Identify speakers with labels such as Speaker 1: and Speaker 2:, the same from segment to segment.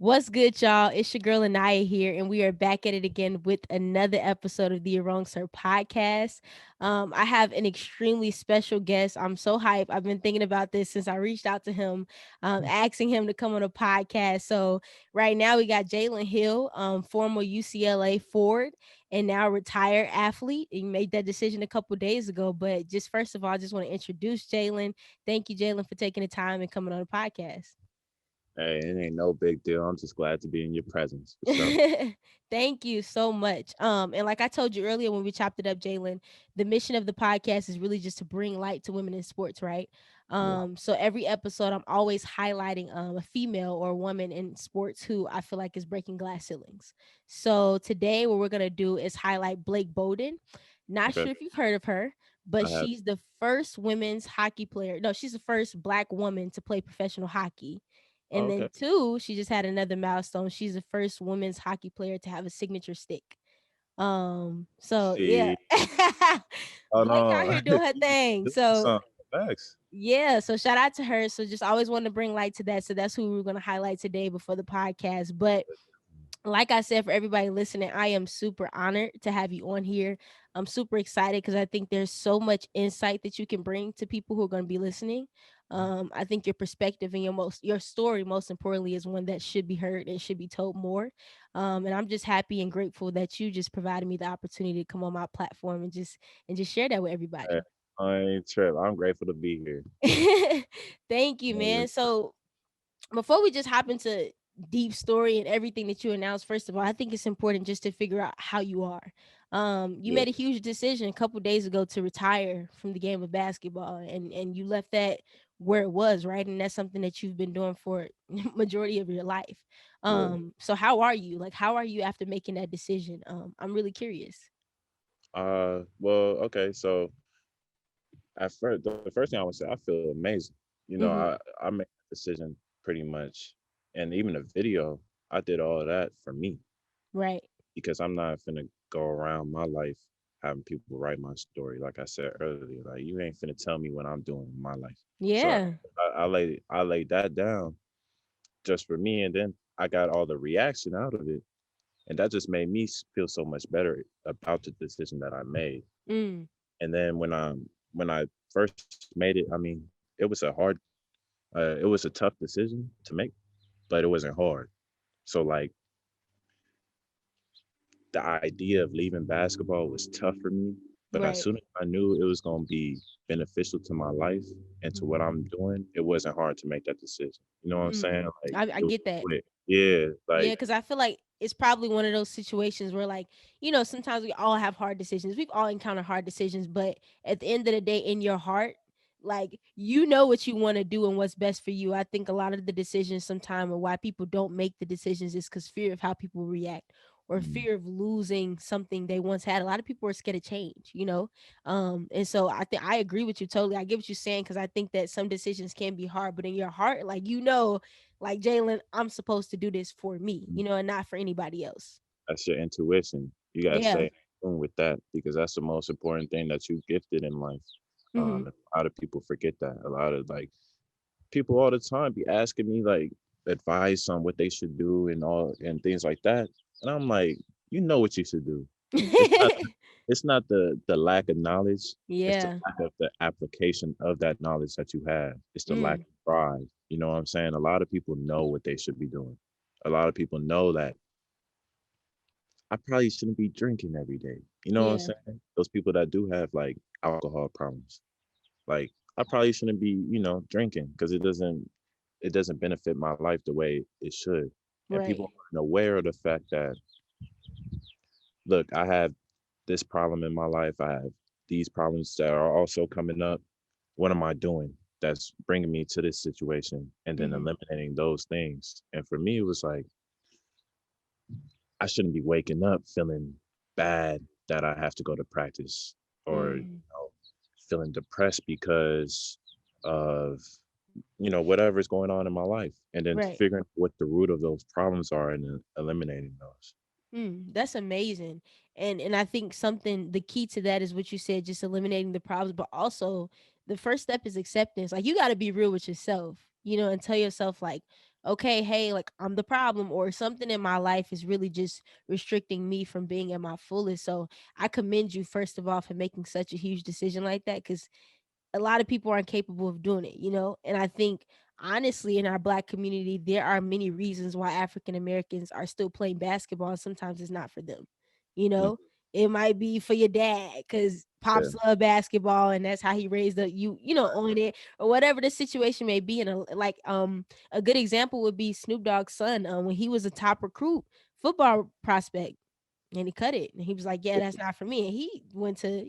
Speaker 1: What's good, y'all? It's your girl Anaya here, and we are back at it again with another episode of the Wrong Sir podcast. I have an extremely special guest. I'm so hyped. I've been thinking about this since I reached out to him, asking him to come on a podcast. So right now we got Jalen Hill, former UCLA Forward and now retired athlete. He made that decision a couple days ago. But just first of all, I just want to introduce Jalen. Thank you, Jalen, for taking the time and coming on the podcast.
Speaker 2: Hey, it ain't no big deal. I'm just glad to be in your presence for sure.
Speaker 1: Thank you so much. And like I told you earlier when we chopped it up, Jalen, the mission of the podcast is really just to bring light to women in sports, right?
Speaker 2: Yeah.
Speaker 1: So every episode, I'm always highlighting a female or a woman in sports who I feel like is breaking glass ceilings. So today, what we're gonna do is highlight Blake Bowden. Not
Speaker 2: Okay.
Speaker 1: sure if you've heard of her, but
Speaker 2: I have.
Speaker 1: she's the first women's hockey player. No, she's the first Black woman to play professional hockey.
Speaker 2: Oh,
Speaker 1: And then
Speaker 2: okay.
Speaker 1: two, she just had another milestone. She's the first women's hockey player to have a signature stick. So yeah.
Speaker 2: She. Oh
Speaker 1: Blake out
Speaker 2: no.
Speaker 1: here doing her thing.
Speaker 2: This is
Speaker 1: So
Speaker 2: some facts.
Speaker 1: yeah, so shout out to her. So just always wanted to bring light to that. So that's who we're gonna highlight today before the podcast. But like I said, for everybody listening, I am super honored to have you on here. I'm super excited because I think there's so much insight that you can bring to people who are going to be listening. I think your perspective and your story, most importantly, is one that should be heard and should be told more. And I'm just happy and grateful that you just provided me the opportunity to come on my platform and just share that with
Speaker 2: Hey,
Speaker 1: everybody.
Speaker 2: I ain't trip. I'm grateful to be here.
Speaker 1: Thank you,
Speaker 2: Yeah.
Speaker 1: man. So before we just hop into deep story and everything that you announced, first of all, I think it's important just to figure out how you are. You
Speaker 2: Yeah.
Speaker 1: made a huge decision a couple days ago to retire from the game of basketball, and you left that where it was, right? And that's something that you've been doing for majority of your life.
Speaker 2: Yeah.
Speaker 1: So how are you? Like, how are you after making that decision? I'm really curious.
Speaker 2: Well, okay. So at first, the first thing I would say, I feel amazing.
Speaker 1: Mm-hmm.
Speaker 2: I made a decision pretty much, and even the video, I did all of that for me
Speaker 1: Right.
Speaker 2: because I'm not finna go around my life having people write my story. Like I said earlier, like you ain't finna tell me what I'm doing in my life. So
Speaker 1: Yeah.
Speaker 2: I laid that down just for me, and then I got all the reaction out of it, and that just made me feel so much better about the decision that I made.
Speaker 1: Mm.
Speaker 2: And then when I first made it, I mean, it was a tough decision to make, but it wasn't hard. So like the idea of leaving basketball was tough for me, but as
Speaker 1: Right.
Speaker 2: soon as I knew it was going to be beneficial to my life and to what I'm doing, it wasn't hard to make that decision. You know what I'm saying?
Speaker 1: Mm.
Speaker 2: Like
Speaker 1: I
Speaker 2: it was
Speaker 1: get that.
Speaker 2: quick. Yeah,
Speaker 1: Yeah,
Speaker 2: like
Speaker 1: because I feel like it's probably one of those situations where, like, sometimes we all have hard decisions. We've all encountered hard decisions, but at the end of the day, in your heart, like, you know what you want to do and what's best for you. I think a lot of the decisions sometimes, or why people don't make the decisions, is because fear of how people react or
Speaker 2: mm,
Speaker 1: fear of losing something they once had. A lot of people are scared of change. And so I think I agree with you totally. I get what you're saying because I think that some decisions can be hard, but in your heart, like, like, Jalen, I'm supposed to do this for me,
Speaker 2: mm,
Speaker 1: and not for anybody else.
Speaker 2: that's your intuition. You gotta stay
Speaker 1: Yeah.
Speaker 2: in tune with that because that's the most important thing that you gifted in life.
Speaker 1: Hmm.
Speaker 2: A lot of people forget that. A lot of like people all the time be asking me like advice on what they should do and all and things like that. And I'm like, you know what you should do. It's not it's not the lack of knowledge, it's the
Speaker 1: Yeah.
Speaker 2: lack of the application of that knowledge that you have. It's the lack
Speaker 1: Mm.
Speaker 2: of drive. You know what I'm saying? A lot of people know what they should be doing. A lot of people know that I probably shouldn't be drinking every day. You know what I'm
Speaker 1: Yeah.
Speaker 2: saying? Those people that do have like alcohol problems. Like I probably shouldn't be, drinking because it doesn't benefit my life the way it should. And
Speaker 1: Right.
Speaker 2: people aren't aware of the fact that look, I have this problem in my life. I have these problems that are also coming up. What am I doing that's bringing me to this situation and then
Speaker 1: Hmm.
Speaker 2: eliminating those things? And for me, it was like I shouldn't be waking up feeling bad that I have to go to practice or
Speaker 1: Mm.
Speaker 2: feeling depressed because of whatever's going on in my life and then
Speaker 1: Right.
Speaker 2: figuring what the root of those problems are and then eliminating those.
Speaker 1: That's amazing. And I think something the key to that is what you said, just eliminating the problems, but also the first step is acceptance. Like, you got to be real with yourself, and tell yourself, like, okay, hey, like I'm the problem, or something in my life is really just restricting me from being at my fullest. So I commend you first of all for making such a huge decision like that, because a lot of people aren't capable of doing it, you know? And I think honestly in our black community, there are many reasons why African Americans are still playing basketball. And sometimes it's not for them, you
Speaker 2: Mm,
Speaker 1: know? It might be for your dad because
Speaker 2: yeah,
Speaker 1: pops love basketball and that's how he raised up you, on it, or whatever the situation may be. And a good example would be Snoop Dogg's son, when he was a top recruit football prospect, and he cut it. And he was like, "Yeah,
Speaker 2: yeah,
Speaker 1: that's not for me." And he went to,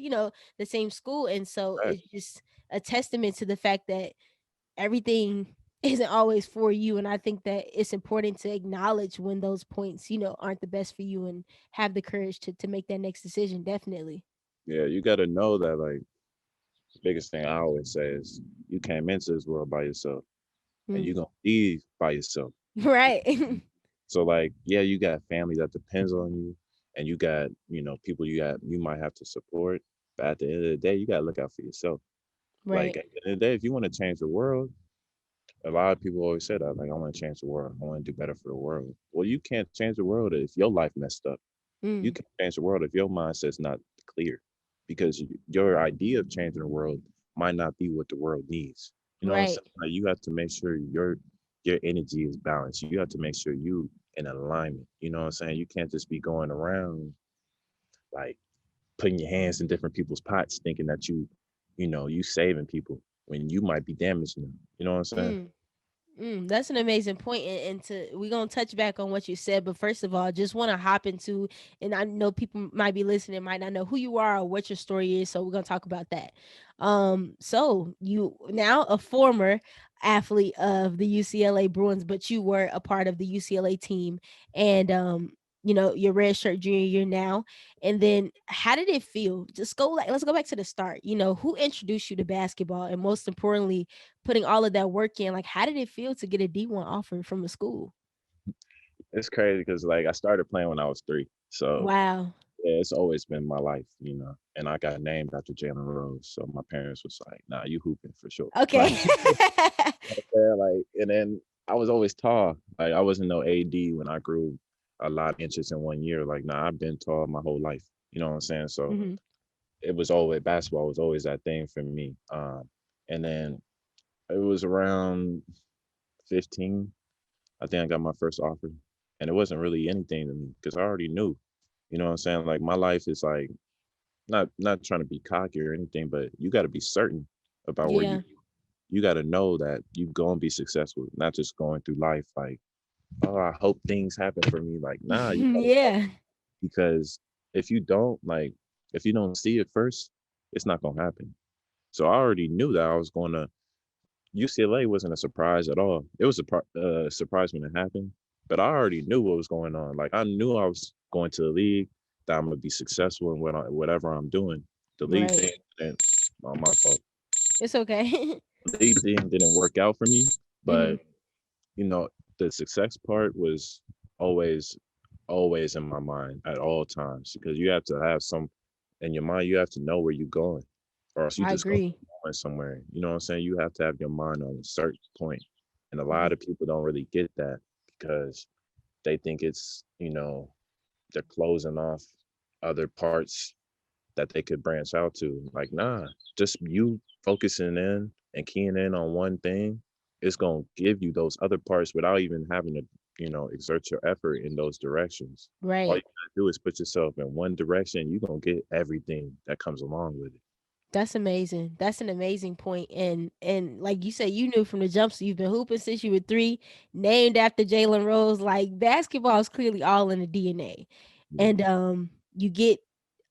Speaker 1: the same school. And so
Speaker 2: right.
Speaker 1: it's just a testament to the fact that everything isn't always for you. And I think that it's important to acknowledge when those points, aren't the best for you, and have the courage to make that next decision. Definitely.
Speaker 2: Yeah, you got to know that like the biggest thing I always say is you came into this world by yourself and
Speaker 1: Mm.
Speaker 2: you're gonna leave by yourself.
Speaker 1: Right.
Speaker 2: So like, yeah, you got family that depends on you, and you got people you might have to support. But at the end of the day, you gotta look out for yourself. Like
Speaker 1: Right.
Speaker 2: at the end of the day, if you want to change the world, a lot of people always say that like I want to change the world, I want to do better for the world. Well, you can't change the world if your life messed up. You
Speaker 1: Mm.
Speaker 2: can change the world if your mindset's not clear, because your idea of changing the world might not be what the world needs. You know what I'm
Speaker 1: Right.
Speaker 2: saying? Like you have to make sure your energy is balanced. You have to make sure you in alignment. You know what I'm saying? You can't just be going around like putting your hands in different people's pots, thinking that you saving people when you might be damaging them. You know what I'm saying?
Speaker 1: Mm. That's an amazing point, and we're gonna touch back on what you said. But first of all, just want to hop into, and I know people might be listening, might not know who you are or what your story is, so we're gonna talk about that. So you now a former athlete of the UCLA Bruins, but you were a part of the UCLA team, and your red shirt junior year now. And then how did it feel? Let's go back to the start. Who introduced you to basketball, and most importantly, putting all of that work in, like, how did it feel to get a D1 offer from a school?
Speaker 2: It's crazy because like I started playing when I was 3, so
Speaker 1: Wow.
Speaker 2: yeah, it's always been my life. And I got named after Jalen Rose, so my parents was like, "Nah, you hooping for sure." Like,
Speaker 1: Okay.
Speaker 2: yeah, like, and then I was always tall. Like, I wasn't no AD when I grew a lot of inches in 1 year. Like, nah, I've been tall my whole life. You know what I'm saying? So
Speaker 1: Mhm.
Speaker 2: it was always basketball was always that thing for me. And then it was around 15. I think I got my first offer, and it wasn't really anything to me because I already knew. You know what I'm saying? Like my life is like not trying to be cocky or anything, but you got to be certain about where
Speaker 1: Yeah.
Speaker 2: you got to know that you going to be successful, not just going through life like, oh, I hope things happen for me. Like, nah, you got to know,
Speaker 1: Yeah.
Speaker 2: because if you don't like, if you don't see it first, it's not gonna happen. So I already knew that I was going to UCLA. Wasn't a surprise at all. It was a surprise when it happened, but I already knew what was going on. Like I knew I was going to the league, that I'm gonna be successful in whatever I'm doing. The league
Speaker 1: Right.
Speaker 2: thing didn't, my fault.
Speaker 1: It's okay.
Speaker 2: The league thing didn't work out for me, but
Speaker 1: Mhm.
Speaker 2: you know, the success part was always, always in my mind at all times, because you have to have some in your mind. You have to know where you're going, or else you
Speaker 1: I
Speaker 2: just gonna
Speaker 1: agree.
Speaker 2: be going somewhere. You know what I'm saying? You have to have your mind on a certain point, and a lot
Speaker 1: Mhm.
Speaker 2: of people don't really get that because they think they're closing off other parts that they could branch out to. Like, nah, just you focusing in and keying in on one thing, it's gonna give you those other parts without even having to, exert your effort in those directions. All you
Speaker 1: Right.
Speaker 2: gotta do is put yourself in one direction, you're gonna get everything that comes along with it.
Speaker 1: That's amazing. That's an amazing point. And like you said, you knew from the jump, so you've been hooping since you were 3, named after Jalen Rose. Like basketball is clearly all in the DNA.
Speaker 2: Yeah.
Speaker 1: And you get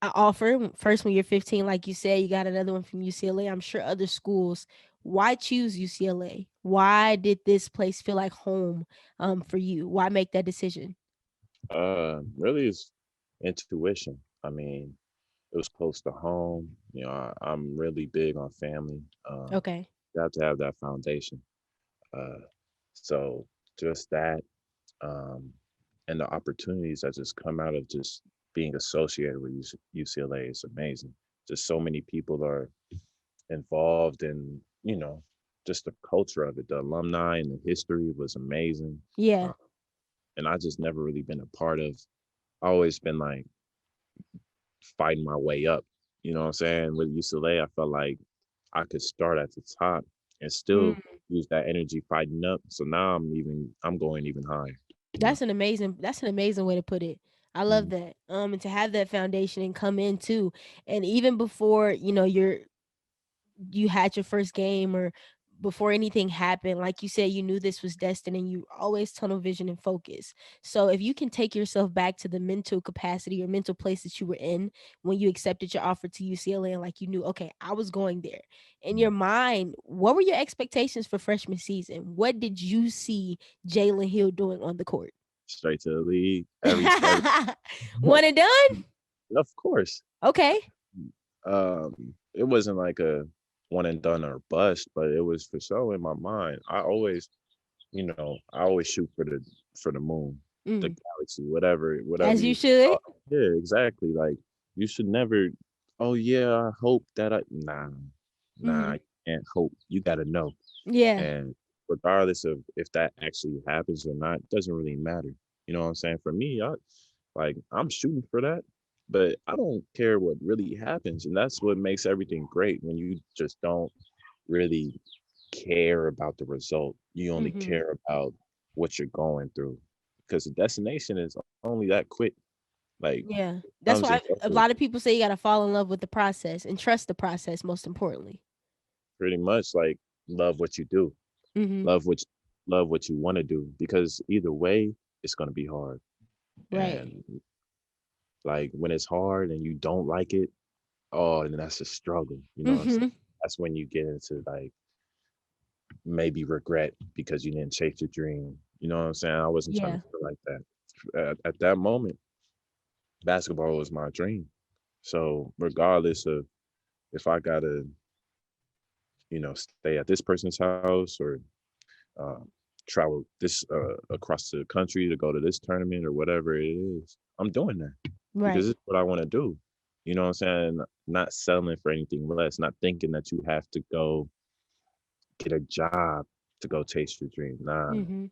Speaker 1: an offer first when you're 15, like you said, you got another one from UCLA. I'm sure other schools. Why choose UCLA? Why did this place feel like home for you? Why make that decision?
Speaker 2: Really it's intuition. I mean, it was close to home. I'm really big on family.
Speaker 1: Okay.
Speaker 2: You have to have that foundation. Uh, so just that, um, and the opportunities that just come out of just being associated with UCLA is amazing. Just so many people are involved in, just the culture of it, the alumni and the history was amazing.
Speaker 1: Yeah.
Speaker 2: Uh, and I just never really been a part of. I always been like fighting my way up. You know what I'm saying? With UCLA, I felt like I could start at the top and still
Speaker 1: Mm.
Speaker 2: use that energy fighting up. So now I'm going even higher.
Speaker 1: That's an amazing way to put it. I
Speaker 2: Mm,
Speaker 1: love that. And to have that foundation and come in too. And even before, you had your first game or before anything happened, like you said, you knew this was destined and you always tunnel vision and focus. So if you can take yourself back to the mental capacity or mental place that you were in when you accepted your offer to UCLA and like you knew, okay, I was going there. In
Speaker 2: mm.
Speaker 1: your mind, what were your expectations for freshman season? What did you see Jalen Hill doing on the court?
Speaker 2: Straight to the league. Every
Speaker 1: One and done?
Speaker 2: of course.
Speaker 1: Okay.
Speaker 2: It wasn't like a one and done or bust, but it was for sure in my mind. I always shoot for the moon, the
Speaker 1: Mm.
Speaker 2: galaxy, whatever
Speaker 1: As you
Speaker 2: you
Speaker 1: should.
Speaker 2: yeah, exactly. Like you should never, oh yeah, I hope that I nah,
Speaker 1: Hmm.
Speaker 2: you can't hope. You gotta know.
Speaker 1: Yeah.
Speaker 2: And regardless of if that actually happens or not, doesn't really matter. You know what I'm saying? For me, I'm shooting for that, but I don't care what really happens. And that's what makes everything great when you just don't really care about the result. You only
Speaker 1: Hmm.
Speaker 2: care about what you're going through. Because the destination is only that quick. Like
Speaker 1: Yeah. That's
Speaker 2: comes and
Speaker 1: why a
Speaker 2: goes.
Speaker 1: lot of people say you got to fall in love with the process and trust the process most importantly.
Speaker 2: Pretty much like love what you do.
Speaker 1: Mhm.
Speaker 2: Love what love what you want to do. Because either way, it's gonna be hard.
Speaker 1: Right.
Speaker 2: And like when it's hard and you don't like it, oh, and that's a struggle. You know what I'm saying?
Speaker 1: Mhm.
Speaker 2: That's when you get into like maybe regret because you didn't chase your dream. You know what I'm saying? I wasn't trying to
Speaker 1: Yeah.
Speaker 2: feel like that. At that moment, basketball was my dream. So regardless of if I gotta, stay at this person's house or uh, travel this across the country to go to this tournament or whatever it is, I'm doing that because
Speaker 1: Right.
Speaker 2: it's what I want to do. You know what I'm saying? Not settling for anything less, not thinking that you have to go get a job to go chase your dream. Nah,
Speaker 1: Mhm.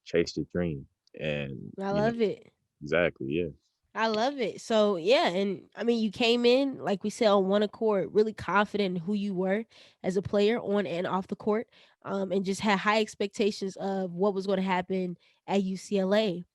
Speaker 2: chase your dream. And,
Speaker 1: I love it.
Speaker 2: exactly, yeah.
Speaker 1: I love it. So yeah, and I mean, you came in like we said on one accord, really confident in who you were as a player on and off the court, and just had high expectations of what was going to happen at UCLA.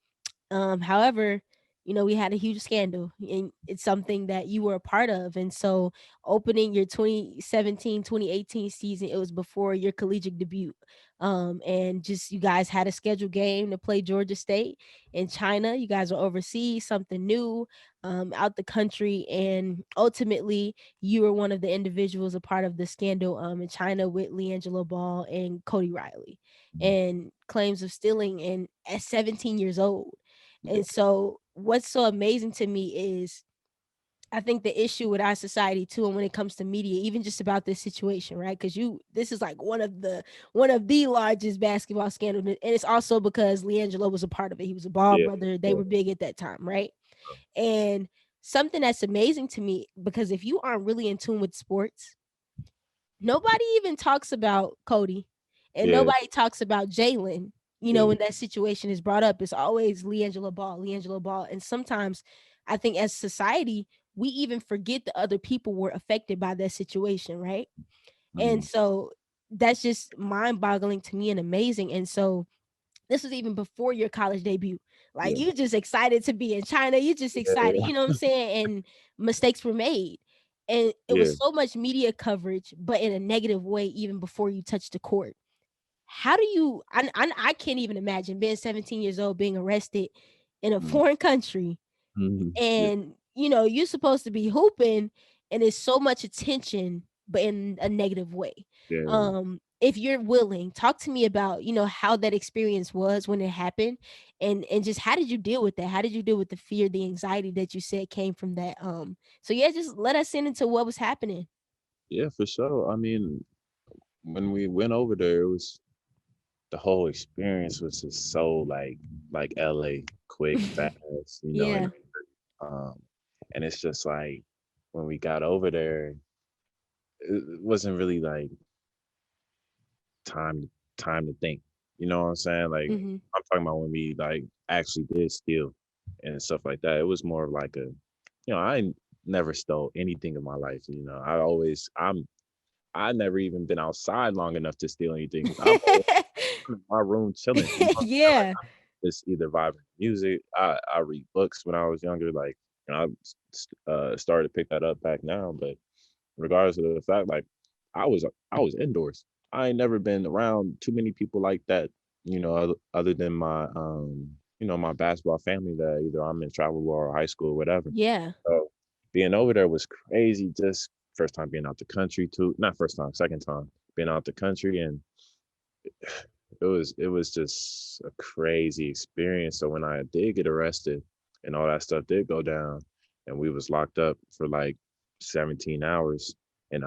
Speaker 1: However, we had a huge scandal and it's something that you were a part of. And so opening your 2017-2018 season, it was before your collegiate debut. And just you guys had a scheduled game to play Georgia State in China. You guys were overseas, something new, out the country. And ultimately, you were one of the individuals a part of the scandal in China with LiAngelo Ball and Cody Riley
Speaker 2: Mhm.
Speaker 1: and claims of stealing and at 17 years old.
Speaker 2: Yeah,
Speaker 1: And so what's so amazing to me is I think the issue with our society too, and when it comes to media, even just about this situation, right? Because this is like one of the largest basketball scandals, and it's also because LiAngelo was a part of it. He was a ball
Speaker 2: yeah,
Speaker 1: brother. They
Speaker 2: yeah.
Speaker 1: were big at that time, right? And something that's amazing to me because if you aren't really in tune with sports, nobody even talks about Cody and
Speaker 2: Yeah,
Speaker 1: nobody talks about Jalen.
Speaker 2: yeah.
Speaker 1: When that situation is brought up, it's always LiAngelo Ball. And sometimes I think as society, we even forget the other people were affected by that situation, right? And
Speaker 2: Mhm.
Speaker 1: so that's just mind boggling to me and amazing. And so this was even before your college debut. Like
Speaker 2: Yeah,
Speaker 1: you just excited to be in China. You just excited,
Speaker 2: yeah,
Speaker 1: you know what I'm saying? And mistakes were made. And it
Speaker 2: yeah.
Speaker 1: was so much media coverage, but in a negative way, even before you touched the court. How do you? I can't even imagine being 17 years old, being arrested in a
Speaker 2: Mhm.
Speaker 1: foreign country,
Speaker 2: Yeah,
Speaker 1: and you're supposed to be hooping and there's so much attention but in a negative way.
Speaker 2: yeah,
Speaker 1: If you're willing, talk to me about how that experience was when it happened, and just how did you deal with that? How did you deal with the fear, the anxiety that you said came from that? So yeah, just let us in into what was happening.
Speaker 2: yeah, for sure. I mean, when we went over there, it was the whole experience was just so like LA, quick, fast,
Speaker 1: Yeah.
Speaker 2: um, and it's just like when we got over there, it wasn't really like time time to think. You know what I'm saying? Like
Speaker 1: Mhm.
Speaker 2: I'm talking about when we like actually did steal and stuff like that. It was more of like a, I never stole anything in my life. I never even been outside long enough to steal anything. I'm always in my room chilling. You know what I'm saying? Like
Speaker 1: Yeah.
Speaker 2: I'm just either vibing to music. I read books when I was younger. Like, I started to pick that up back now. But regardless of the fact, like I was indoors. I ain't never been around too many people like that. Other than my my basketball family that either I'm in travel ball or high school or whatever.
Speaker 1: Yeah.
Speaker 2: So being over there was crazy. Just first time being out the country too. Not first time, second time being out the country, and it was just a crazy experience. So when I did get arrested and all that stuff did go down, and we was locked up for like 17 hours in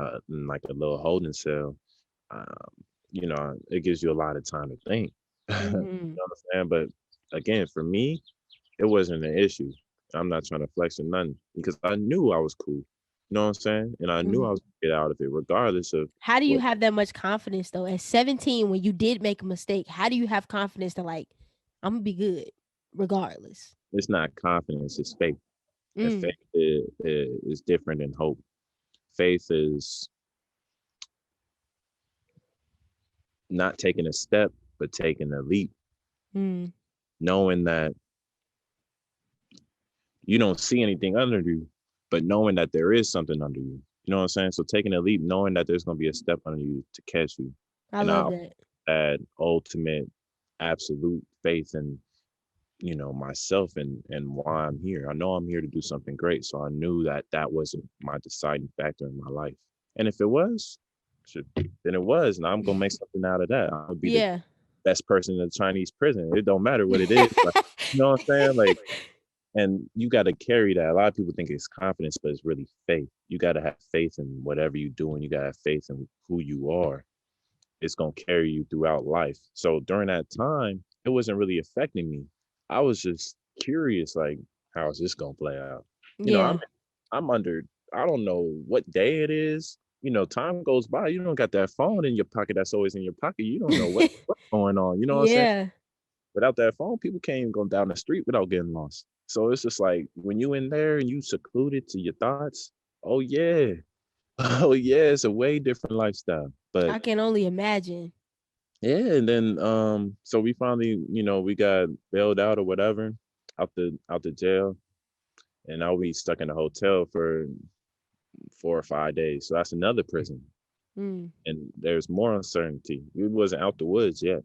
Speaker 2: like a little holding cell, um, it gives you a lot of time to think. You know
Speaker 1: Mhm.
Speaker 2: what I'm saying? But again, for me, it wasn't an issue. I'm not trying to flex or nothing because I knew I was cool. You know what I'm saying? And I knew I
Speaker 1: Mhm.
Speaker 2: was gonna get out of it regardless of
Speaker 1: How do you
Speaker 2: what.
Speaker 1: have that much confidence though? At 17, when you did make a mistake, how do you have confidence to like, I'm gonna be good regardless?
Speaker 2: It's not confidence, it's faith. And faith
Speaker 1: Mm.
Speaker 2: is different than hope. Faith is not taking a step, but taking a leap,
Speaker 1: Mm.
Speaker 2: knowing that you don't see anything under you, but knowing that there is something under you. You know what I'm saying? So taking a leap, knowing that there's going to be a step under you to catch you.
Speaker 1: I
Speaker 2: And I
Speaker 1: love that.
Speaker 2: had ultimate, absolute faith in, myself and why I'm here. I know I'm here to do something great. So I knew that that wasn't my deciding factor in my life. And if it was, then it was. And I'm going to make something out of that. I'll be the
Speaker 1: Yeah.
Speaker 2: best person in the Chinese prison. It don't matter what it is. Like, you know what I'm saying? Like, and you got to carry that. A lot of people think it's confidence, but it's really faith. You got to have faith in whatever you do, and you got to have faith in who you are. It's going to carry you throughout life. So during that time, it wasn't really affecting me. I was just curious, like, how is this going to play out? You know, I'm
Speaker 1: Yeah.
Speaker 2: I'm under. I don't know what day it is. Time goes by. You don't got that phone in your pocket that's always in your pocket. You don't know what's going on. You know what I'm saying?
Speaker 1: Yeah.
Speaker 2: Without that phone, people can't even go down the street without getting lost. So it's just like when you in there and you secluded to your thoughts, oh yeah. Oh yeah, it's a way different lifestyle. But
Speaker 1: I can only imagine.
Speaker 2: yeah, and then so we finally, we got bailed out or whatever, out the jail. And now we stuck in a hotel for 4 or 5 days. So that's another prison.
Speaker 1: Mm.
Speaker 2: And there's more uncertainty. We wasn't out the woods yet.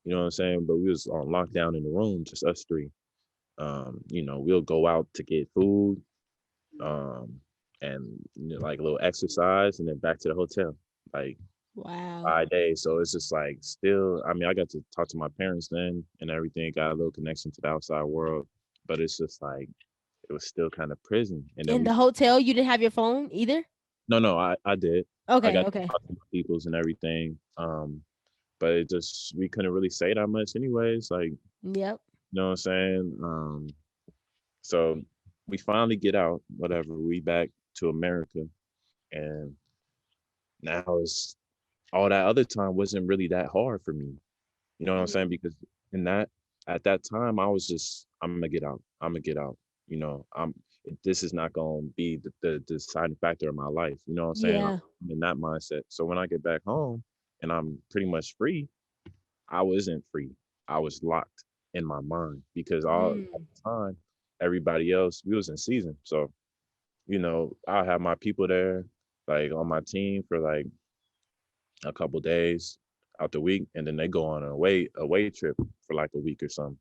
Speaker 2: You know what I'm saying? But we was on lockdown in the room, just us three. We'll go out to get food, um, and like a little exercise, and then back to the hotel, like
Speaker 1: Wow.
Speaker 2: 5 days. So it's just like still. I mean, I got to talk to my parents then and everything. Got a little connection to the outside world, but it's just like it was still kind of prison. And then
Speaker 1: In the hotel, you didn't have your phone either?
Speaker 2: no, I did. I
Speaker 1: Okay,
Speaker 2: got to
Speaker 1: okay.
Speaker 2: talk to my peoples and everything. But it just we couldn't really say that much, anyways. Like,
Speaker 1: Yep.
Speaker 2: know what I'm saying? So we finally get out, whatever, we back to America. And now it's all that other time wasn't really that hard for me. You know what I'm saying?
Speaker 1: Mm.
Speaker 2: Because in that at that time I was just I'm gonna get out. I'm gonna get out. This is not gonna be the deciding factor of my life. You know what I'm saying?
Speaker 1: Yeah.
Speaker 2: I'm in that mindset. So when I get back home and I'm pretty much free, I wasn't free. I was locked in my mind because all at
Speaker 1: Mm.
Speaker 2: the time, everybody else, we was in season. So, I'll have my people there, like on my team for like a couple days out the week, and then they go on a away trip for like a week or something.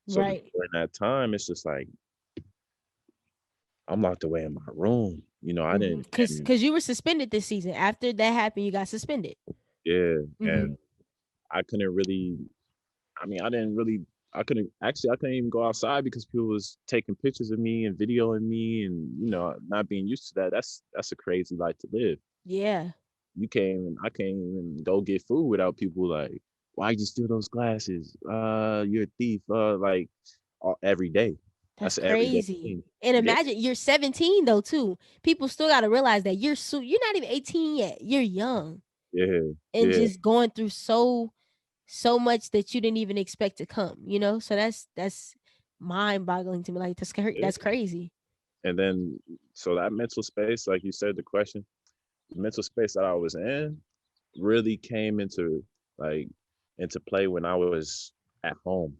Speaker 2: So
Speaker 1: Right.
Speaker 2: during that time, it's just like I'm locked away in my room. I
Speaker 1: Mhm.
Speaker 2: didn't,
Speaker 1: Cause,
Speaker 2: and
Speaker 1: cause you were suspended this season. After that happened, you got suspended.
Speaker 2: yeah,
Speaker 1: Mhm.
Speaker 2: and I couldn't really I mean, I couldn't even go outside because people was taking pictures of me and videoing me and not being used to that. That's a crazy life to live.
Speaker 1: Yeah.
Speaker 2: I can't even go get food without people like, why'd you steal those glasses? You're a thief. Like every day.
Speaker 1: That's
Speaker 2: That's an everyday
Speaker 1: crazy.
Speaker 2: thing.
Speaker 1: And
Speaker 2: Yeah.
Speaker 1: imagine you're 17 though too. People still got to realize that you're not even 18 yet. You're young.
Speaker 2: Yeah,
Speaker 1: and
Speaker 2: yeah,
Speaker 1: just going through so much that you didn't even expect to come, you know? So that's mind boggling to me. Like
Speaker 2: yeah.
Speaker 1: that's crazy.
Speaker 2: And then so that mental space, like you said, the question, the mental space that I was in really came like into play when I was at home,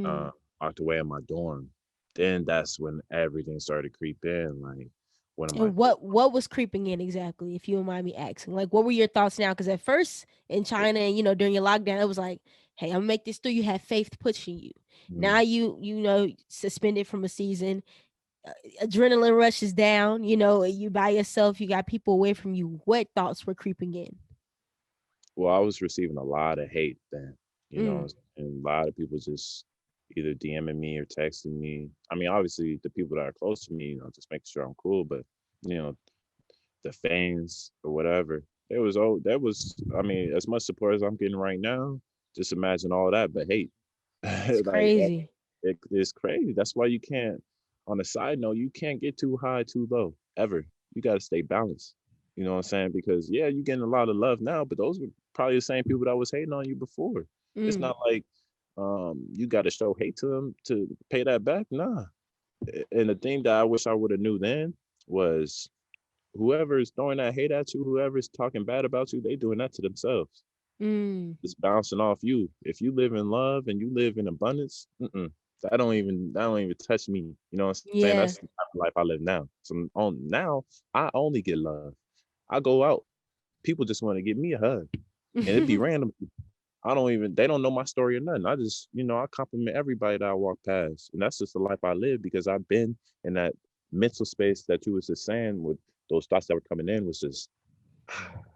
Speaker 2: uh,
Speaker 1: Mm.
Speaker 2: locked away in my dorm. Then that's when everything started to creep in. Like, what am I
Speaker 1: And
Speaker 2: doing?
Speaker 1: what was creeping in exactly, if you don't mind me asking? Like, what were your thoughts now? Because at first in China, and during your lockdown, it was like, "Hey, I'm gonna make this through." You have faith pushing you. Now
Speaker 2: Mm.
Speaker 1: you suspended from a season. Adrenaline rushes down. You by yourself. You got people away from you. What thoughts were creeping in?
Speaker 2: Well, I was receiving a lot of hate then,
Speaker 1: Mm,
Speaker 2: and a lot of people just either DMing me or texting me. I mean, obviously the people that are close to me, just making sure I'm cool, but you know, the fans or whatever. I mean, as much support as I'm getting right now, just imagine all that, but hate.
Speaker 1: it's
Speaker 2: Like
Speaker 1: crazy.
Speaker 2: it's crazy. That's why you can't, on a side note, you can't get too high, too low, ever. You gotta stay balanced. You know what I'm saying? Because yeah, you're getting a lot of love now, but those were probably the same people that was hating on you before. It's
Speaker 1: Mm,
Speaker 2: not like you gotta show hate to them to pay that back. Nah. And the thing that I wish I would have knew then was whoever is throwing that hate at you, whoever is talking bad about you, they doing that to themselves.
Speaker 1: mm,
Speaker 2: It's bouncing off you. If you live in love and you live in abundance, that don't even touch me. You know what I'm saying? That's
Speaker 1: yeah.
Speaker 2: the type of life I live now. So on now, I only get love. I go out, people just want to give me a hug, and it'd be random. I don't even they don't know my story or nothing. I just, I compliment everybody that I walk past. And that's just the life I live because I've been in that mental space that you was just saying with those thoughts that were coming in was just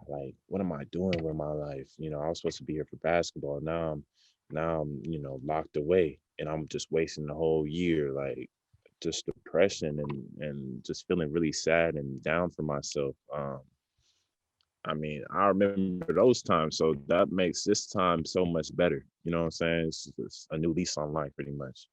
Speaker 2: like, what am I doing with my life? I was supposed to be here for basketball. Now I'm locked away and I'm just wasting the whole year, like just depression and just feeling really sad and down for myself. I mean, I remember those times, so that makes this time so much better. You know what I'm saying? It's a new lease on life, pretty much.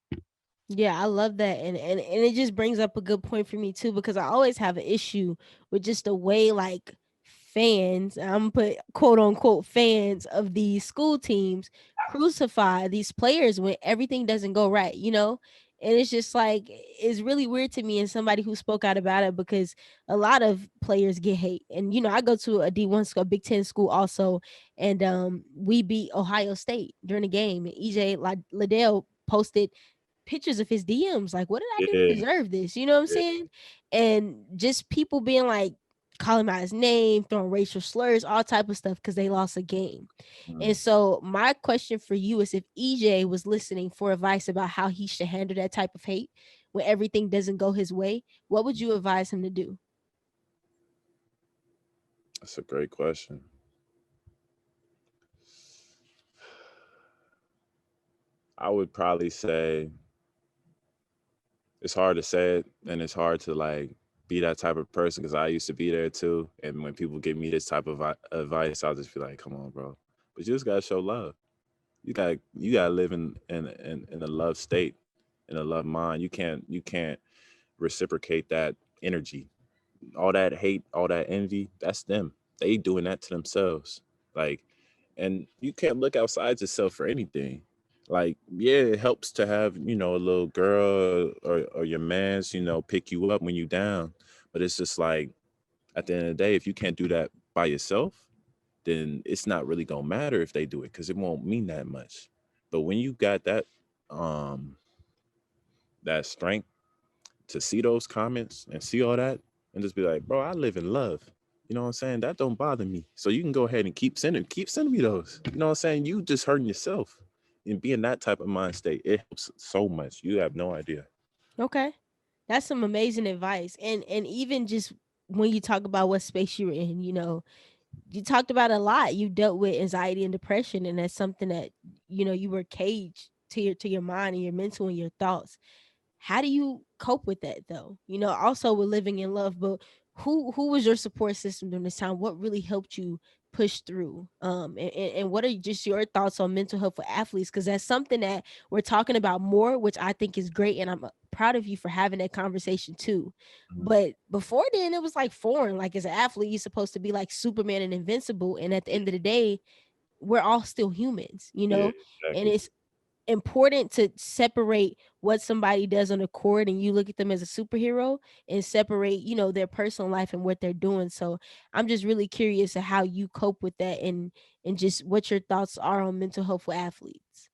Speaker 1: Yeah, I love that, and it just brings up a good point for me too, because I always have an issue with just the way, like, fans, and I'm gonna put quote unquote fans of these school teams crucify these players when everything doesn't go right, and it's just like it's really weird to me, and somebody who spoke out about it, because a lot of players get hate, and I go to a D1 school, a Big Ten school also, and we beat Ohio State during the game, and Liddell posted pictures of his DMs. Like, what did I do to
Speaker 2: Yeah,
Speaker 1: deserve this? You know what I'm
Speaker 2: yeah.
Speaker 1: saying? And just people being like, calling out his name, throwing racial slurs, all type of stuff because they lost a game. And
Speaker 2: Mm.
Speaker 1: so my question for you is, if EJ was listening for advice about how he should handle that type of hate when everything doesn't go his way, what would you advise him to do?
Speaker 2: That's a great question. I would probably say it's hard to say it and it's hard to like be that type of person because I used to be there too. And when people give me this type of advice, I'll just be like, "Come on, bro." But you just gotta show love. You gotta live in a love state, in a love mind. You can't reciprocate that energy. All that hate, all that envy, that's them. They doing that to themselves. Like, and you can't look outside yourself for anything. Like, yeah, it helps to have, a little girl or your man's, pick you up when you down. But it's just like at the end of the day, if you can't do that by yourself, then it's not really gonna matter if they do it because it won't mean that much. But when you got um that strength to see those comments and see all that and just be like, bro, I live in love. You know what I'm saying? That don't bother me. So you can go ahead and keep sending me those. You know what I'm saying? You just hurting yourself. And being that type of mind state, it helps so much. You have no idea.
Speaker 1: Okay. That's some amazing advice. And even just when you talk about what space you're in, you talked about a lot. You dealt with anxiety and depression, and that's something that you were caged to your mind and your mental and your thoughts. How do you cope with that though? Also with living in love, but who was your support system during this time? What really helped you push through? And what are just your thoughts on mental health for athletes? Because that's something that we're talking about more, which I think is great, and I'm proud of you for having that conversation too.
Speaker 2: Mhm.
Speaker 1: But before then, it was like foreign. Like as an athlete, you're supposed to be like Superman and invincible, and at the end of the day, we're all still humans, you
Speaker 2: Yeah,
Speaker 1: know. And
Speaker 2: exactly.
Speaker 1: it's important to separate what somebody does on the court and you look at them as a superhero and separate, their personal life and what they're doing. So I'm just really curious of how you cope with that, and just what your thoughts are on mental health for athletes.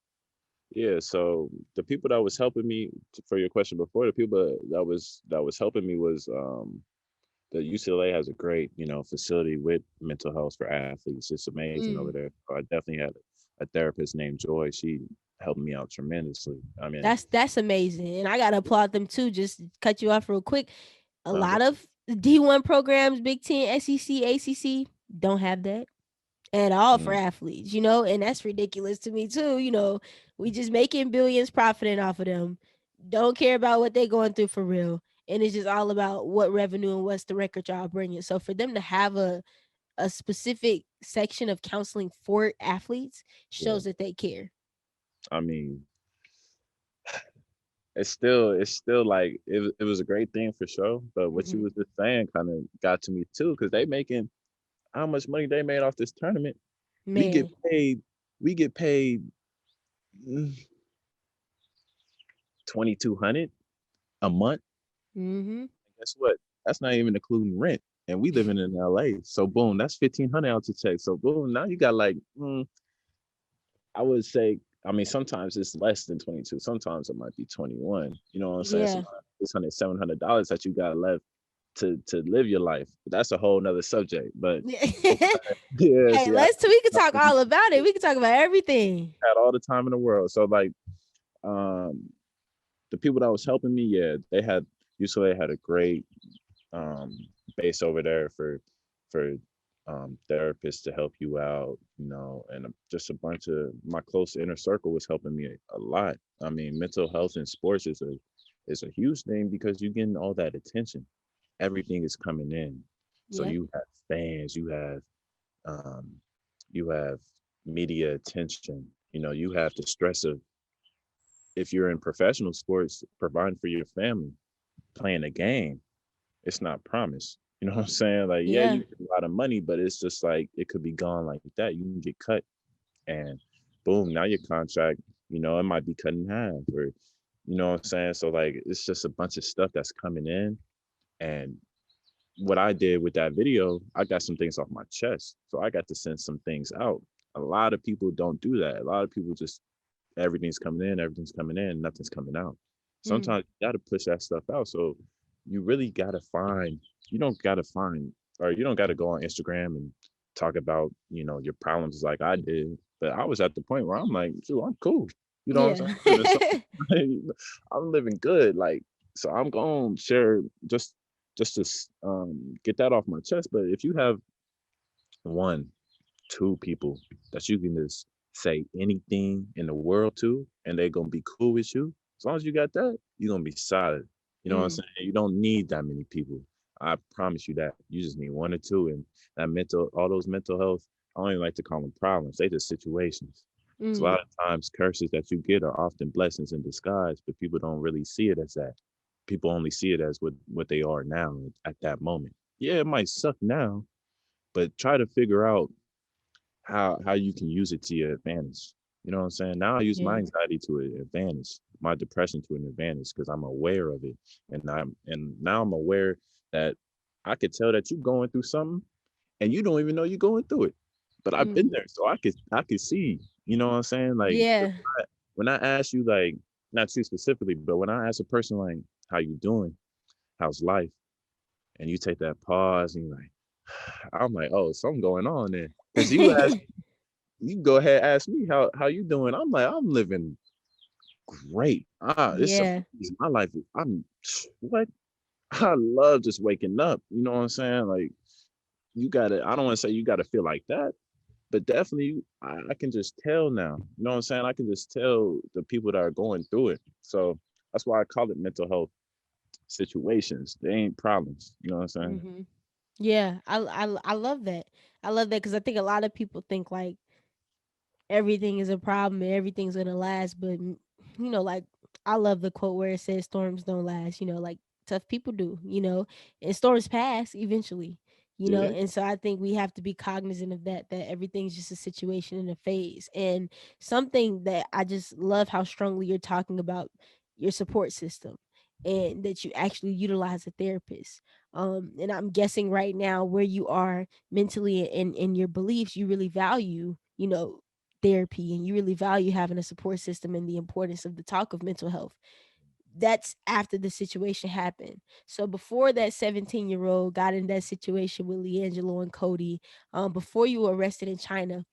Speaker 2: Yeah, so the people that was helping me for your question before, the people that was helping me was the UCLA has a great, facility with mental health for athletes. It's amazing over
Speaker 1: Mm,
Speaker 2: there. So I definitely had a therapist named Joy. She helped me out tremendously. I mean,
Speaker 1: that's amazing, and I gotta applaud them too. Just cut you off real quick. A
Speaker 2: no,
Speaker 1: lot of D1 programs, Big Ten, SEC, ACC, don't have that at all for
Speaker 2: mm,
Speaker 1: athletes, and that's ridiculous to me too. We just making billions profiting off of them. Don't care about what they're going through for real. And it's just all about what revenue and what's the record y'all bringing. So for them to have a specific section of counseling for athletes
Speaker 2: yeah.
Speaker 1: shows that they care.
Speaker 2: I mean, it's still like it was a great thing for sure. But what you
Speaker 1: Hmm.
Speaker 2: was just saying kind of got to me too, because they making how much money they made off this tournament. We get
Speaker 1: Man.
Speaker 2: paid. We get paid 2,200 a month.
Speaker 1: Hmm.
Speaker 2: Guess what? That's not even including rent. And we living in LA. So boom, that's 1,500 out to check. So boom, now you got like I would say, I mean, sometimes it's less than 22. Sometimes it might be 21. You know what I'm saying?
Speaker 1: Yeah.
Speaker 2: Sometimes $600, $700 that you got left to live your life. But that's a whole nother subject. But yeah,
Speaker 1: Hey,
Speaker 2: see, I
Speaker 1: we can talk all about it. We can talk about everything.
Speaker 2: had all the time in the world. So like um the people that was helping me, yeah, they had UCLA had a great um, base over there for therapists to help you out, and just a bunch of my close inner circle was helping me a lot. I mean, mental health in sports is a huge thing because you're getting all that attention. Everything is coming in, so
Speaker 1: Yep.
Speaker 2: you have fans, um, you have media attention. You have the stress of if you're in professional sports, providing for your family, playing a game it's not promised. You know what I'm saying? Like, yeah, you
Speaker 1: Yeah.
Speaker 2: get a lot of money, but it's just like it could be gone like that. You can get cut and boom, now your contract, it might be cut in half or you know what I'm saying? So like it's just a bunch of stuff that's coming in. And what I did with that video, I got some things off my chest. So I got to send some things out. A lot of people don't do that. A lot of people just everything's coming in, nothing's coming out.
Speaker 1: Mm,
Speaker 2: Sometimes you gotta push that stuff out. So you really gotta find, you don't gotta find, or you don't gotta go on Instagram and talk about, your problems like I did. But I was at the point where I'm like, dude, I'm cool. You know what
Speaker 1: yeah.
Speaker 2: I'm saying? So, I'm living good. Like, so I'm going to share just to get that off my chest. But if you have one, two people that you can just say anything in the world to, and they're gonna be cool with you. As long as you got that, you're gonna be solid. You know what I'm
Speaker 1: Mm,
Speaker 2: saying? You don't need that many people. I promise you that. You just need one or two, and all those mental health. I don't even like to call them problems. They just situations. So a
Speaker 1: mm,
Speaker 2: lot of times, curses that you get are often blessings in disguise, but people don't really see it as that. People only see it as what they are now at that moment. Yeah, it might suck now, but try to figure out how you can use it to your advantage. You know what I'm saying? Now I use my
Speaker 1: yeah.
Speaker 2: anxiety to an advantage, my depression to an advantage because I'm aware of it, and now I'm aware that I could tell that you're going through something and you don't even know you're going through it. But I've been
Speaker 1: Mm,
Speaker 2: there, so I could see. You know what I'm saying? Like
Speaker 1: yeah.
Speaker 2: when I ask you, like not you specifically, but when I ask a person like, "How you doing? How's life?" and you take that pause and you're like, I'm like, "Oh, something going on there," because you go ahead and ask me how you doing. I'm like, I'm living great. It's
Speaker 1: Yeah.
Speaker 2: amazing. My life I'm what I love just waking up. You know what I'm saying? Like you gotta I don't want to say you gotta feel like that, but definitely I can just tell now. You know what I'm saying? I can just tell the people that are going through it. So that's why I call it mental health situations. They ain't problems. You know what I'm saying?
Speaker 1: Hmm. Yeah, I love that. I love that because I think a lot of people think like everything is a problem and everything's gonna last. But like I love the quote where it says storms don't last. Like tough people do. And storms pass eventually.
Speaker 2: Yeah.
Speaker 1: And so I think we have to be cognizant of that. That everything's just a situation and a phase. And something that I just love how strongly you're talking about your support system, and that you actually utilize a therapist. And I'm guessing right now where you are mentally and in your beliefs, you really value therapy, and you really value having a support system and the importance of the talk of mental health. That's after the situation happened. So before that 17-year-old got in that situation with LiAngelo and Cody, before you were arrested in China,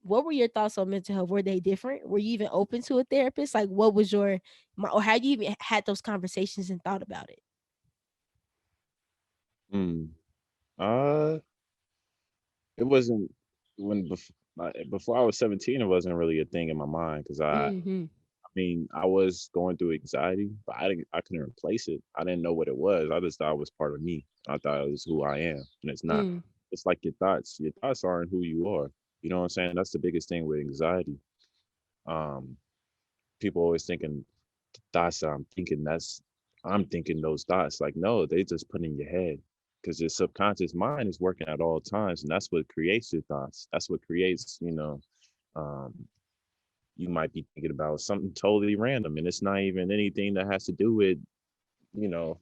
Speaker 1: what were your thoughts on mental health? Were they different? Were you even open to a therapist? Like, what was or had you even had those conversations and thought about it?
Speaker 2: Mm. Uh, it wasn't before I was 17. It wasn't really a thing in my mind because
Speaker 1: Mm-hmm.
Speaker 2: I mean, I was going through anxiety, but I couldn't replace it. I didn't know what it was. I just thought it was part of me. I thought it was who I am, and it's not.
Speaker 1: Mm,
Speaker 2: It's like your thoughts. Your thoughts aren't who you are. You know what I'm saying? That's the biggest thing with anxiety. Um, People always thinking thoughts that I'm thinking those thoughts. Like, no, they just put in your head because your subconscious mind is working at all times, and that's what creates your thoughts. That's what creates, um, you might be thinking about something totally random, and it's not even anything that has to do with, you know,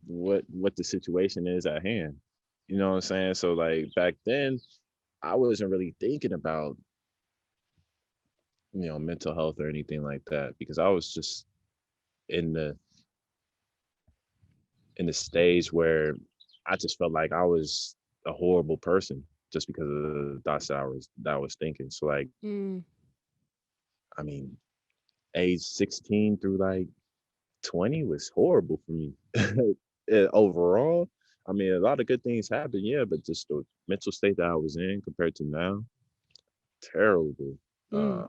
Speaker 2: what the situation is at hand. You know what I'm saying? So like back then, I wasn't really thinking about, mental health or anything like that because I was just in the stage where I just felt like I was a horrible person just because of the thoughts that I was thinking. So like,
Speaker 1: mm,
Speaker 2: I mean, age 16 through like 20 was horrible for me. Overall, I mean, a lot of good things happened, yeah, but just the mental state that I was in compared to now, terrible.
Speaker 1: mm.
Speaker 2: Uh,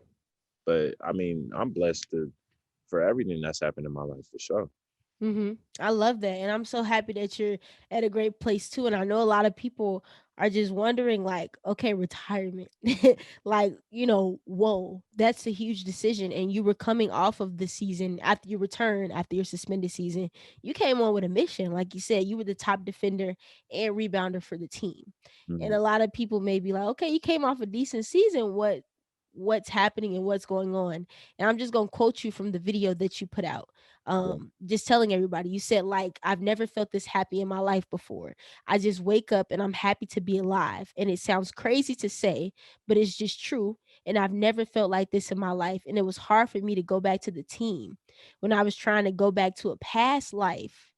Speaker 2: but I mean, I'm blessed for everything that's happened in my life for sure.
Speaker 1: I love that. And I'm so happy that you're at a great place too. And I know a lot of people are just wondering, like, okay, retirement. Like, whoa, that's a huge decision. And you were coming off of the season after you returned, after your suspended season. You came on with a mission. Like you said, you were the top defender and rebounder for the team. And
Speaker 2: Mhm.
Speaker 1: a lot of people may be like, okay, you came off a decent season. What's happening and what's going on? And I'm just gonna quote you from the video that you put out,
Speaker 2: Yeah.
Speaker 1: just telling everybody. You said, like, I've never felt this happy in my life before. I just wake up and I'm happy to be alive. And it sounds crazy to say, but it's just true. And I've never felt like this in my life. And it was hard for me to go back to the team when I was trying to go back to a past life,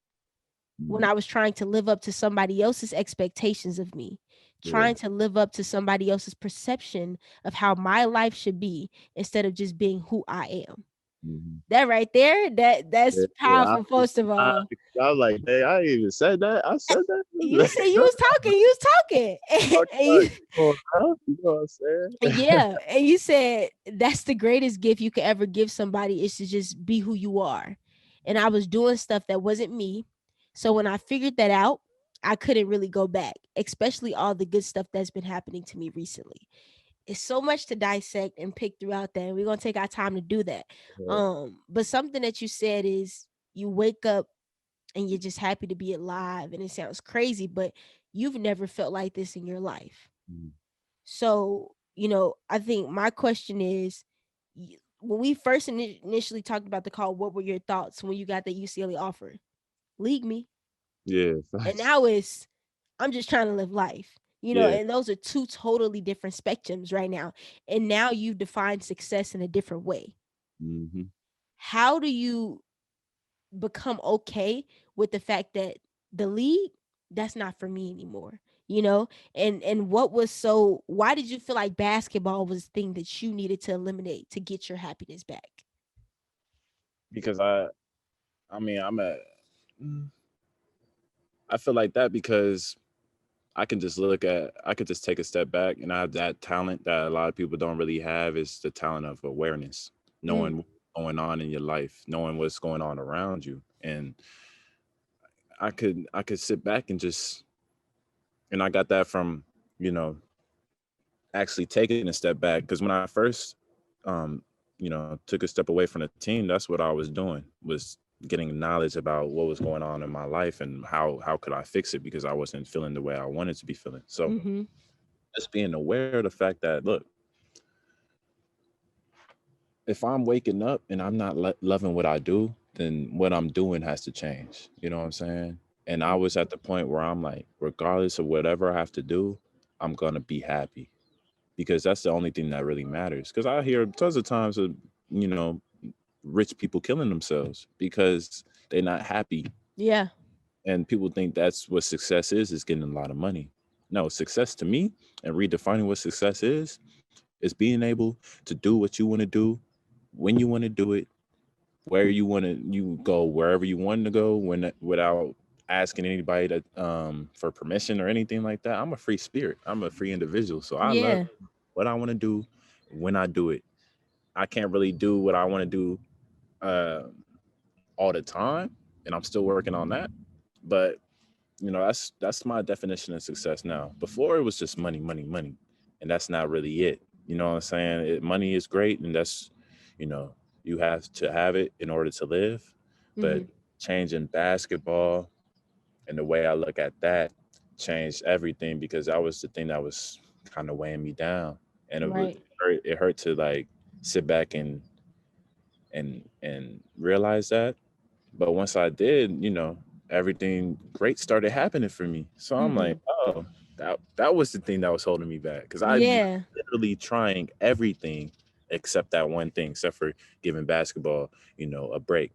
Speaker 1: when
Speaker 2: Mhm.
Speaker 1: I was trying to live up to somebody else's expectations of me,
Speaker 2: Yeah.
Speaker 1: trying to live up to somebody else's perception of how my life should be instead of just being who I am.
Speaker 2: Mhm.
Speaker 1: That right there, that's
Speaker 2: Yeah, yeah.
Speaker 1: powerful,
Speaker 2: I,
Speaker 1: first of
Speaker 2: I,
Speaker 1: all.
Speaker 2: I was like, hey, I ain't even said that. I said
Speaker 1: You
Speaker 2: that.
Speaker 1: said you was talking,
Speaker 2: Talk
Speaker 1: and
Speaker 2: about
Speaker 1: you,
Speaker 2: it. Come on now. You know what I'm saying?
Speaker 1: yeah, and you said that's the greatest gift you could ever give somebody, is to just be who you are. And I was doing stuff that wasn't me. So when I figured that out, I couldn't really go back, especially all the good stuff that's been happening to me recently. It's so much to dissect and pick throughout that, and we're gonna take our time to do that.
Speaker 2: Yeah.
Speaker 1: But something that you said is you wake up and you're just happy to be alive, and it sounds crazy, but you've never felt like this in your life.
Speaker 2: Mhm.
Speaker 1: So, I think my question is, when we first initially talked about the call, what were your thoughts when you got the UCLA offer? League me.
Speaker 2: Yeah.
Speaker 1: And
Speaker 2: Facts.
Speaker 1: now it's, I'm just trying to live life.
Speaker 2: Yeah.
Speaker 1: And those are two totally different spectrums right now. And now you've defined success in a different way.
Speaker 2: Hmm.
Speaker 1: How do you become okay with the fact that the league, that's not for me anymore? And what was, so why did you feel like basketball was the thing that you needed to eliminate to get your happiness back?
Speaker 2: Because I mean, mm, I feel like that because I could just take a step back and I have that talent that a lot of people don't really have is the talent of awareness,
Speaker 1: Mm,
Speaker 2: knowing what's going on in your life, knowing what's going on around you. And I could sit back and just And I got that from, you know, actually taking a step back. Because when I first, um, took a step away from the team, that's what I was doing, was getting knowledge about what was going on in my life and how could I fix it, because I wasn't feeling the way I wanted to be feeling. So
Speaker 1: Mhm.
Speaker 2: just being aware of the fact that, look, if I'm waking up and I'm not loving what I do, then what I'm doing has to change. You know what I'm saying? And I was at the point where I'm like, regardless of whatever I have to do, I'm gonna be happy, because that's the only thing that really matters. Because I hear tons of times of, you know, rich people killing themselves because they're not happy,
Speaker 1: Yeah.
Speaker 2: and people think that's what success is getting a lot of money. No, success to me, and redefining what success is being able to do what you want to do, when you want to do it, where you want to, you go wherever you want to go, when, without asking anybody to, for permission or anything like that. I'm a free spirit. I'm a free individual, so I love
Speaker 1: Yeah.
Speaker 2: what I want to do when I do it. I can't really do what I want to do uh, all the time, and I'm still working on that. But that's my definition of success now. Before it was just money, money, money, and that's not really it. You know what I'm saying? Money is great, and that's, you know, you have to have it in order to live. But
Speaker 1: Mhm.
Speaker 2: changing basketball and the way I look at that changed everything, because that was the thing that was kind of weighing me down, and
Speaker 1: Right.
Speaker 2: it hurt to like sit back and realize that. But once I did, everything great started happening for me. So I'm like,
Speaker 1: Mhm.
Speaker 2: oh, that was the thing that was holding me back, because I was
Speaker 1: Yeah.
Speaker 2: literally trying everything except that one thing, except for giving basketball, a break.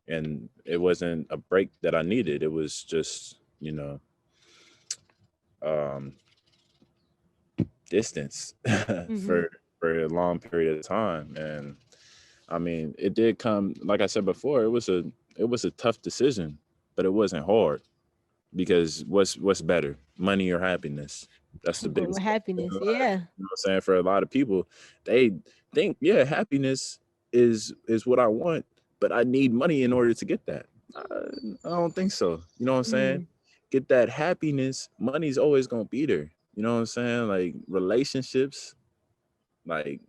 Speaker 2: And it wasn't a break that I needed. It was just, um, distance
Speaker 1: Mhm.
Speaker 2: for a long period of time. And I mean, it did come, like I said before, it was a tough decision, but it wasn't hard, because what's better, money or happiness? That's the
Speaker 1: Or
Speaker 2: biggest question in
Speaker 1: happiness.
Speaker 2: life.
Speaker 1: Yeah.
Speaker 2: You know what I'm saying? For a lot of people, they think, yeah, happiness is what I want, but I need money in order to get that. I don't think so. You know what I'm saying?
Speaker 1: Mhm.
Speaker 2: Get that happiness, money's always gonna be there. You know what I'm saying? Like relationships, like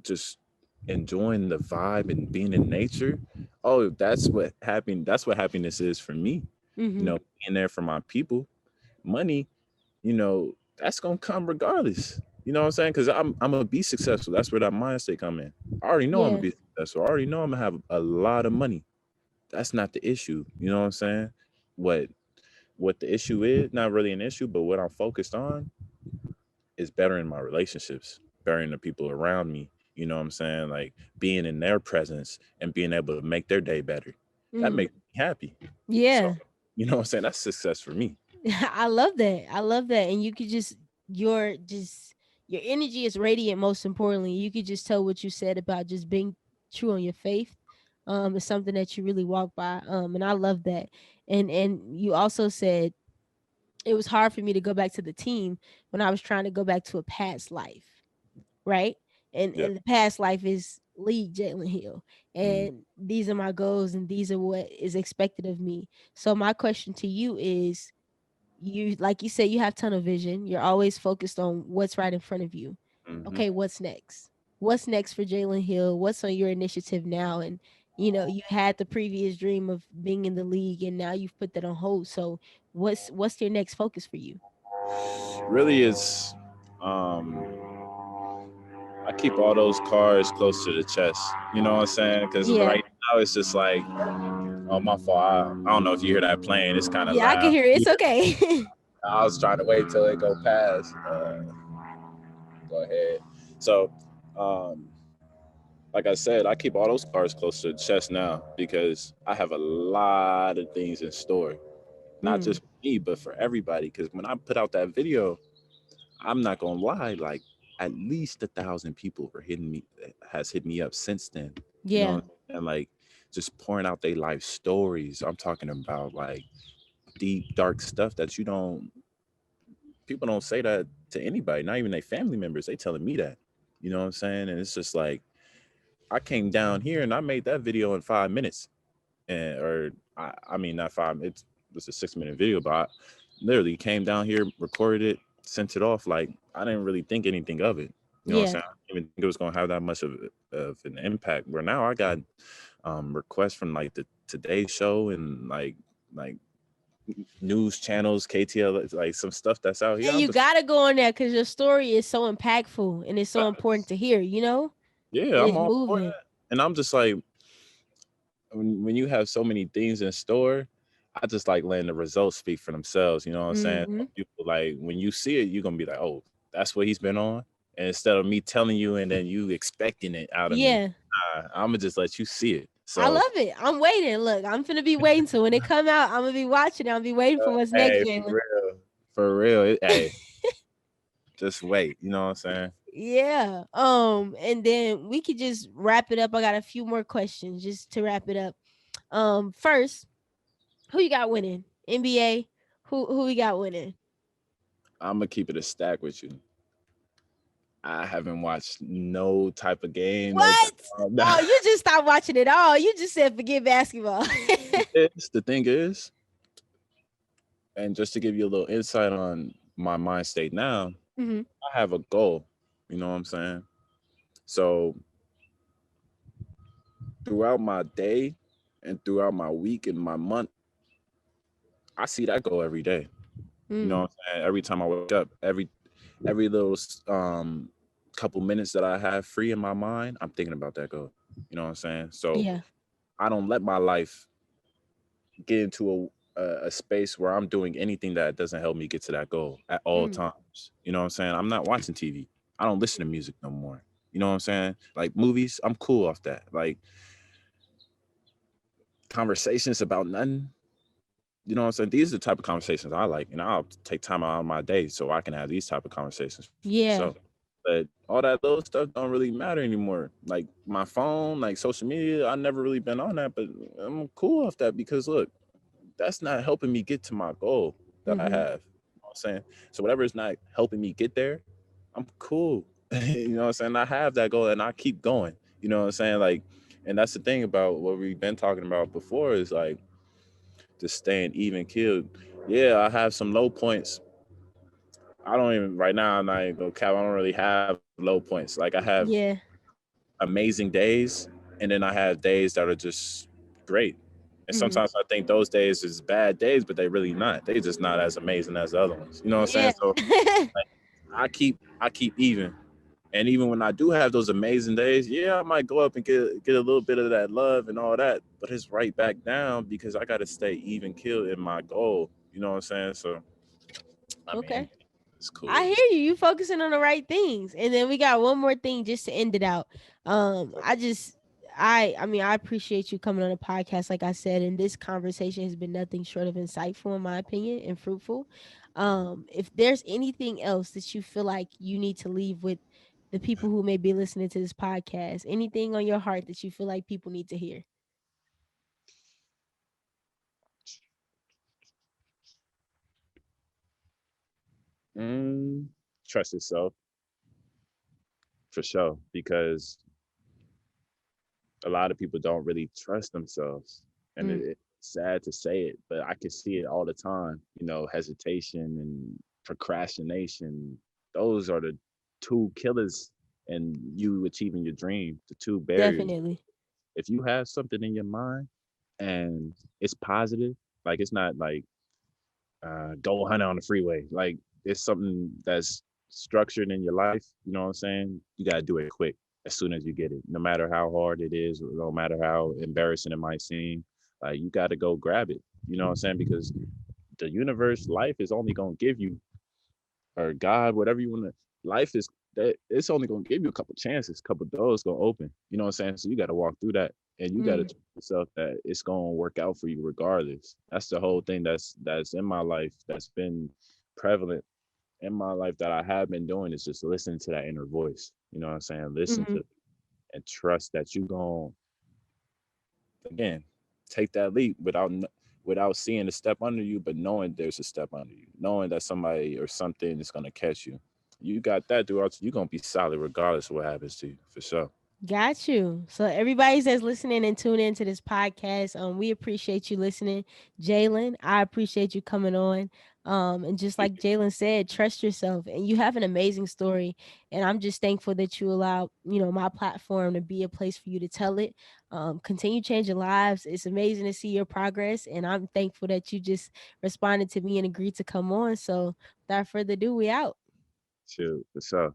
Speaker 2: just enjoying the vibe and being in nature. Oh, that's what happiness is for me.
Speaker 1: Mhm.
Speaker 2: Being there for my people. Money, that's gonna come regardless. You know what I'm saying? Because I'm gonna be successful. That's where that mindset come in. I already know I'm gonna
Speaker 1: Yeah.
Speaker 2: be successful. I already know I'm gonna have a lot of money. That's not the issue. You know what I'm saying? What what the issue is, not really an issue, but what I'm focused on is bettering my relationships, bettering the people around me. You know what I'm saying? Like being in their presence and being able to make their day better. That
Speaker 1: Mhm.
Speaker 2: makes me happy. So,
Speaker 1: Yeah.
Speaker 2: you know what I'm saying? That's success for me.
Speaker 1: I love that. I love that. And you could just your energy is radiant, most importantly. You could just tell what you said about just being true on your faith. Is something that you really walk by. And I love that. And you also said it was hard for me to go back to the team when I was trying to go back to a past life, right?
Speaker 2: Yeah.
Speaker 1: And the past life is league Jalen Hill.
Speaker 2: Mm,
Speaker 1: And these are my goals and these are what is expected of me. So my question to you is, you like you said, you have tunnel vision, you're always focused on what's right in front of you.
Speaker 2: mm-hmm.
Speaker 1: Okay, what's next for Jalen Hill? What's on your initiative now? And you had the previous dream of being in the league and now you've put that on hold, so what's your next focus for you?
Speaker 2: Really is, um I keep all those cards close to the chest. You know what I'm saying? Because
Speaker 1: Yeah.
Speaker 2: right now it's just like, oh, my fault. I don't know if you hear that playing. It's kind of
Speaker 1: Yeah, I can
Speaker 2: loud.
Speaker 1: hear it. It's okay.
Speaker 2: I was trying to wait till it go past. Go ahead. So, um, like I said, I keep all those cards close to the chest now, because I have a lot of things in store, not
Speaker 1: Mm,
Speaker 2: just for me, but for everybody. Because when I put out that video, I'm not gonna lie, like at least 1,000 people were hitting me, has hit me up since then. You
Speaker 1: yeah.
Speaker 2: know, and like just pouring out their life stories. I'm talking about like deep, dark stuff that people don't say that to anybody, not even their family members. They telling me that. You know what I'm saying? And it's just like, I came down here and I made that video in 5 minutes. And or I mean not five, it was a 6 minute video, but literally came down here, recorded it, sent it off. Like I didn't really think anything of it. You know what I'm
Speaker 1: Yeah.
Speaker 2: saying? I didn't even think it was gonna have that much of an impact. Where now I got requests from like the Today Show and like news channels, KTL, like some stuff that's out here.
Speaker 1: And
Speaker 2: I'm
Speaker 1: you
Speaker 2: just
Speaker 1: gotta go on there because your story is so impactful and it's so important to hear, you know?
Speaker 2: yeah,
Speaker 1: And
Speaker 2: I'm
Speaker 1: it's
Speaker 2: all for
Speaker 1: moving.
Speaker 2: that. And I'm just like when you have so many things in store, I just like letting the results speak for themselves. You know what I'm saying?
Speaker 1: Hmm.
Speaker 2: People like when you see it, you're gonna be like, oh, that's what he's been on. And instead of me telling you and then you expecting it out of me,
Speaker 1: Yeah.
Speaker 2: I'm gonna just let you see it.
Speaker 1: I
Speaker 2: So,
Speaker 1: love it. I'm waiting. Look, I'm finna be waiting. So when it come out, I'm gonna be watching it. I'll be waiting for what's next,
Speaker 2: hey,
Speaker 1: Jalen.
Speaker 2: for real, hey, just wait. You know what I'm saying?
Speaker 1: Yeah. And then we could just wrap it up. I got a few more questions just to wrap it up. First, who you got winning? NBA. Who we got winning?
Speaker 2: I'm gonna keep it a stack with you. I haven't watched no type of game, no type.
Speaker 1: What? Oh, you just stopped watching it all. You just said forget basketball.
Speaker 2: The thing is, and just to give you a little insight on my mind state now,
Speaker 1: Hmm.
Speaker 2: I have a goal. You know what I'm saying? So throughout my day and throughout my week and my month, I see that goal every day. You know
Speaker 1: Mm,
Speaker 2: what I'm saying? Every time I wake up, every little couple minutes that I have free in my mind, I'm thinking about that goal. You know what I'm saying? So
Speaker 1: yeah.
Speaker 2: I don't let my life get into a space where I'm doing anything that doesn't help me get to that goal at all
Speaker 1: Mm,
Speaker 2: times. You know what I'm saying? I'm not watching TV. I don't listen to music no more. You know what I'm saying? Like movies, I'm cool off that. Like conversations about nothing. You know what I'm saying? These are the type of conversations I like, and I'll take time out of my day so I can have these type of conversations for sure.
Speaker 1: yeah.
Speaker 2: But all that little stuff don't really matter anymore. Like my phone, like social media, I never really been on that, but I'm cool off that because look, that's not helping me get to my goal that I
Speaker 1: Hmm.
Speaker 2: have. You know what I'm saying? So whatever is not helping me get there, I'm cool. You know what I'm saying? I have that goal and I keep going. You know what I'm saying? Like, and that's the thing about what we've been talking about before is like just staying even killed. Yeah, I have some low points. I don't even right now. I'm not even gonna cap. I don't really have low points. Like I have
Speaker 1: Yeah.
Speaker 2: amazing days, and then I have days that are just great. And
Speaker 1: Hmm.
Speaker 2: sometimes I think those days is bad days, but they really not. They just not as amazing as the other ones. You know what I'm saying?
Speaker 1: Yeah.
Speaker 2: So like, I keep even. And even when I do have those amazing days, yeah, I might go up and get a little bit of that love and all that, but it's right back down because I got to stay even killed in my goal. You know what I'm saying? So I mean,
Speaker 1: Okay.
Speaker 2: it's
Speaker 1: I
Speaker 2: cool.
Speaker 1: hear you. You focusing on the right things. And then we got one more thing just to end it out. I just I mean, I appreciate you coming on the podcast, like I said, and this conversation has been nothing short of insightful in my opinion and fruitful. If there's anything else that you feel like you need to leave with the people who may be listening to this podcast, anything on your heart that you feel like people need to hear.
Speaker 2: Mm, trust yourself for sure because a lot of people don't really trust themselves, and
Speaker 1: Mm,
Speaker 2: it's sad to say it, but I can see it all the time. You know, hesitation and procrastination. Those are the two killers in you achieving your dream. The two barriers.
Speaker 1: definitely.
Speaker 2: If you have something in your mind and it's positive, like it's not like go hunt on the freeway. Like it's something that's structured in your life. You know what I'm saying? You gotta do it quick as soon as you get it, no matter how hard it is, or no matter how embarrassing it might seem. Like you got to go grab it. You know what I'm saying? Because the universe, life is only gonna give you, or God, whatever you want to. Life is that it's only gonna give you a couple chances, a couple doors gonna open. You know what I'm saying? So you got to walk through that, and you got to
Speaker 1: Mm,
Speaker 2: tell yourself that it's gonna work out for you regardless. That's the whole thing that's in my life that's been prevalent in my life that I have been doing is just listening to that inner voice. You know what I'm saying? Listen
Speaker 1: hmm.
Speaker 2: to and trust that you gonna again take that leap without seeing a step under you, but knowing there's a step under you, knowing that somebody or something is gonna catch you. You got that throughout. You're gonna be solid regardless of what happens to you, for sure.
Speaker 1: Got you. So everybody that's listening and tuning into this podcast, we appreciate you listening. Jalen, I appreciate you coming on. And just like Jalen said, trust yourself. And you have an amazing story. And I'm just thankful that you allow, my platform to be a place for you to tell it. Continue changing lives. It's amazing to see your progress. And I'm thankful that you just responded to me and agreed to come on. So without further ado, we out.
Speaker 2: Shoot, for sure.